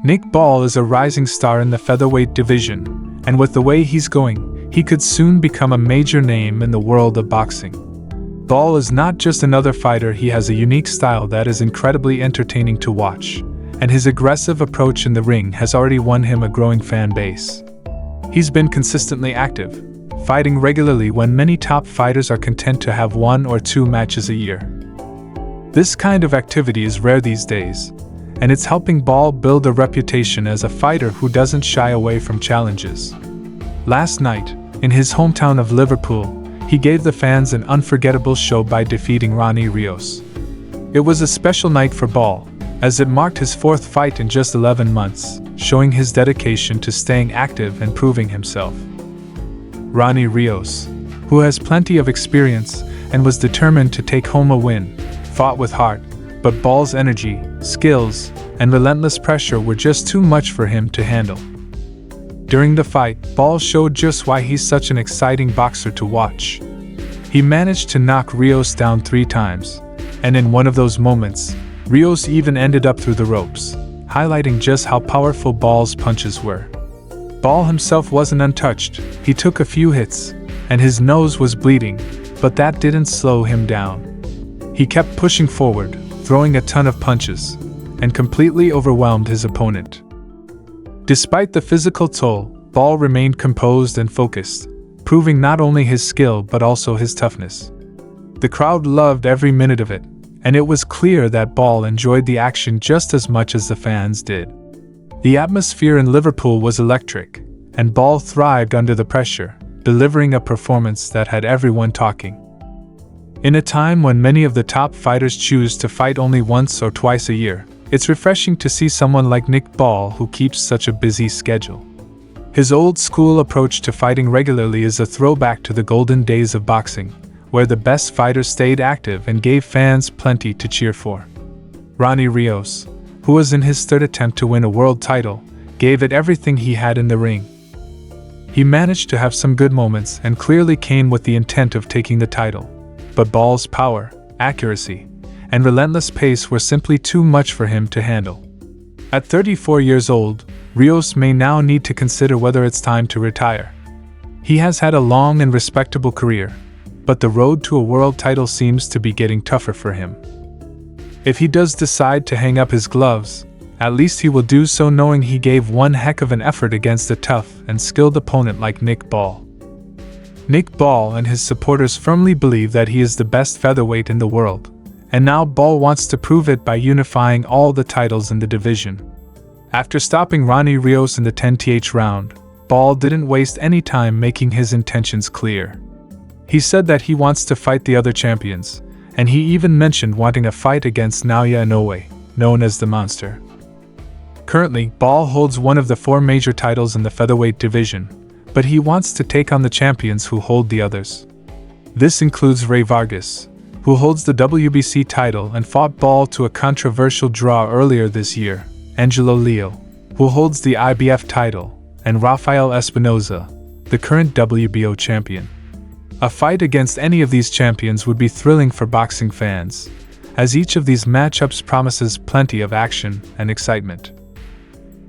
Nick Ball is a rising star in the featherweight division, and with the way he's going, he could soon become a major name in the world of boxing. Ball is not just another fighter, he has a unique style that is incredibly entertaining to watch, and his aggressive approach in the ring has already won him a growing fan base. He's been consistently active, fighting regularly when many top fighters are content to have 1 or 2 matches a year. This kind of activity is rare these days, and it's helping Ball build a reputation as a fighter who doesn't shy away from challenges. Last night, in his hometown of Liverpool, he gave the fans an unforgettable show by defeating Rios. It was a special night for Ball, as it marked his 4th fight in just 11 months, showing his dedication to staying active and proving himself. Rios, who has plenty of experience and was determined to take home a win, fought with heart, but Ball's energy, skills, and relentless pressure were just too much for him to handle. During the fight, Ball showed just why he's such an exciting boxer to watch. He managed to knock Rios down 3 times, and in one of those moments, Rios even ended up through the ropes, highlighting just how powerful Ball's punches were. Ball himself wasn't untouched. He took a few hits, and his nose was bleeding, but that didn't slow him down. He kept pushing forward, throwing a ton of punches, and completely overwhelmed his opponent. Despite the physical toll, Ball remained composed and focused, proving not only his skill but also his toughness. The crowd loved every minute of it, and it was clear that Ball enjoyed the action just as much as the fans did. The atmosphere in Liverpool was electric, and Ball thrived under the pressure, delivering a performance that had everyone talking. In a time when many of the top fighters choose to fight only once or twice a year, it's refreshing to see someone like Nick Ball who keeps such a busy schedule. His old-school approach to fighting regularly is a throwback to the golden days of boxing, where the best fighters stayed active and gave fans plenty to cheer for. Rios, who was in his 3rd attempt to win a world title, gave it everything he had in the ring. He managed to have some good moments and clearly came with the intent of taking the title, but Ball's power, accuracy, and relentless pace were simply too much for him to handle. At 34 years old, Rios may now need to consider whether it's time to retire. He has had a long and respectable career, but the road to a world title seems to be getting tougher for him. If he does decide to hang up his gloves, at least he will do so knowing he gave one heck of an effort against a tough and skilled opponent like Nick Ball. Nick Ball and his supporters firmly believe that he is the best featherweight in the world, and now Ball wants to prove it by unifying all the titles in the division. After stopping Rios in the 10th round, Ball didn't waste any time making his intentions clear. He said that he wants to fight the other champions, and he even mentioned wanting a fight against Naoya Inoue, known as the Monster. Currently, Ball holds one of the 4 major titles in the featherweight division, but he wants to take on the champions who hold the others. This includes Rey Vargas, who holds the WBC title and fought Ball to a controversial draw earlier this year, Angelo Leo, who holds the IBF title, and Rafael Espinoza, the current WBO champion. A fight against any of these champions would be thrilling for boxing fans, as each of these matchups promises plenty of action and excitement.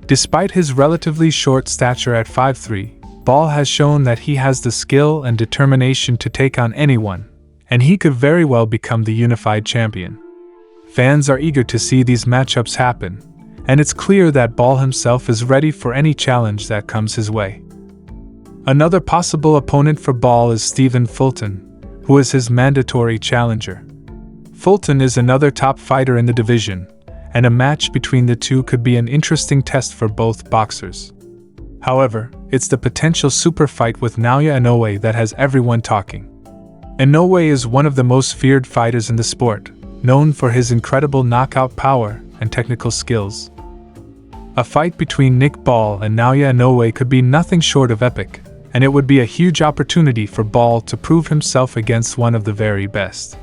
Despite his relatively short stature at 5'3", Ball has shown that he has the skill and determination to take on anyone, and he could very well become the unified champion. Fans are eager to see these matchups happen, and it's clear that Ball himself is ready for any challenge that comes his way. Another possible opponent for Ball is Stephen Fulton, who is his mandatory challenger. Fulton is another top fighter in the division, and a match between the two could be an interesting test for both boxers. However, it's the potential super fight with Naoya Inoue that has everyone talking. Inoue is one of the most feared fighters in the sport, known for his incredible knockout power and technical skills. A fight between Nick Ball and Naoya Inoue could be nothing short of epic, and it would be a huge opportunity for Ball to prove himself against one of the very best.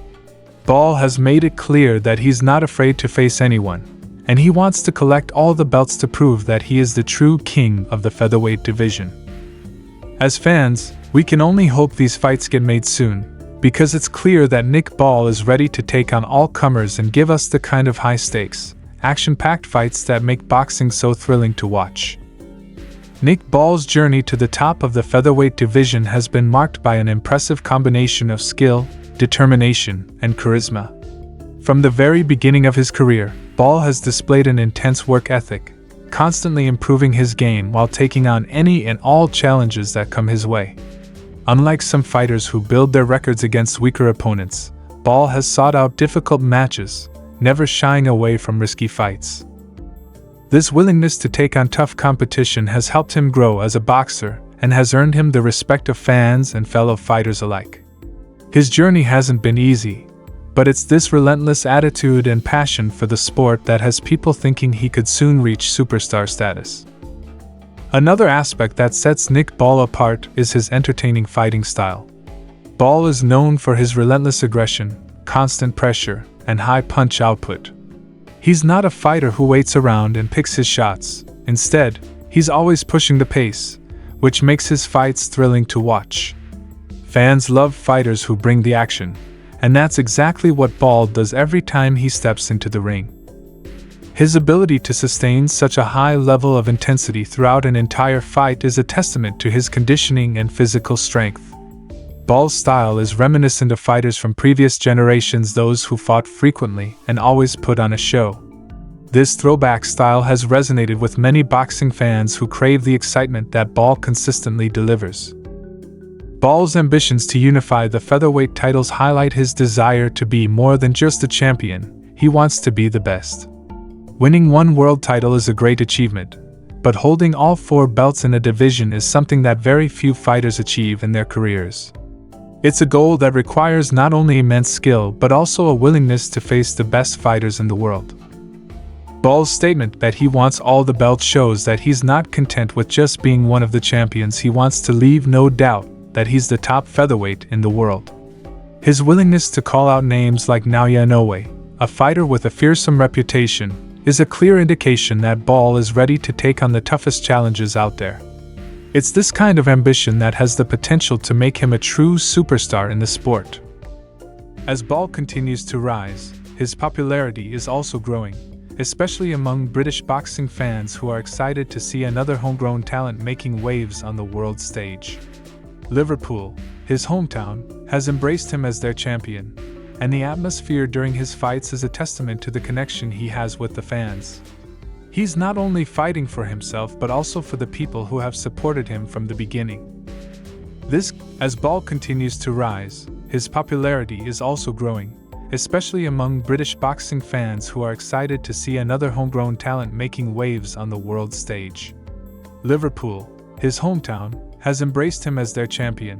Ball has made it clear that he's not afraid to face anyone, and he wants to collect all the belts to prove that he is the true king of the featherweight division. As fans, we can only hope these fights get made soon, because it's clear that Nick Ball is ready to take on all comers and give us the kind of high-stakes, action-packed fights that make boxing so thrilling to watch. Nick Ball's journey to the top of the featherweight division has been marked by an impressive combination of skill, determination, and charisma. From the very beginning of his career, Ball has displayed an intense work ethic, constantly improving his game while taking on any and all challenges that come his way. Unlike some fighters who build their records against weaker opponents, Ball has sought out difficult matches, never shying away from risky fights. This willingness to take on tough competition has helped him grow as a boxer and has earned him the respect of fans and fellow fighters alike. His journey hasn't been easy, but it's this relentless attitude and passion for the sport that has people thinking he could soon reach superstar status. Another aspect that sets Nick Ball apart is his entertaining fighting style. Ball is known for his relentless aggression, constant pressure, and high punch output. He's not a fighter who waits around and picks his shots. Instead, he's always pushing the pace, which makes his fights thrilling to watch. Fans love fighters who bring the action, and that's exactly what Ball does every time he steps into the ring. His ability to sustain such a high level of intensity throughout an entire fight is a testament to his conditioning and physical strength. Ball's style is reminiscent of fighters from previous generations, those who fought frequently and always put on a show. This throwback style has resonated with many boxing fans who crave the excitement that Ball consistently delivers. Ball's ambitions to unify the featherweight titles highlight his desire to be more than just a champion. He wants to be the best. Winning one world title is a great achievement, but holding all 4 belts in a division is something that very few fighters achieve in their careers. It's a goal that requires not only immense skill but also a willingness to face the best fighters in the world. Ball's statement that he wants all the belts shows that he's not content with just being one of the champions. He wants to leave no doubt that he's the top featherweight in the world. His willingness to call out names like Naoya Inoue, a fighter with a fearsome reputation, is a clear indication that Ball is ready to take on the toughest challenges out there. It's this kind of ambition that has the potential to make him a true superstar in the sport. As Ball continues to rise, his popularity is also growing, especially among British boxing fans who are excited to see another homegrown talent making waves on the world stage. Liverpool, his hometown, has embraced him as their champion, and the atmosphere during his fights is a testament to the connection he has with the fans. He's not only fighting for himself but also for the people who have supported him from the beginning. As Ball continues to rise, his popularity is also growing, especially among British boxing fans who are excited to see another homegrown talent making waves on the world stage. Liverpool, his hometown, has embraced him as their champion,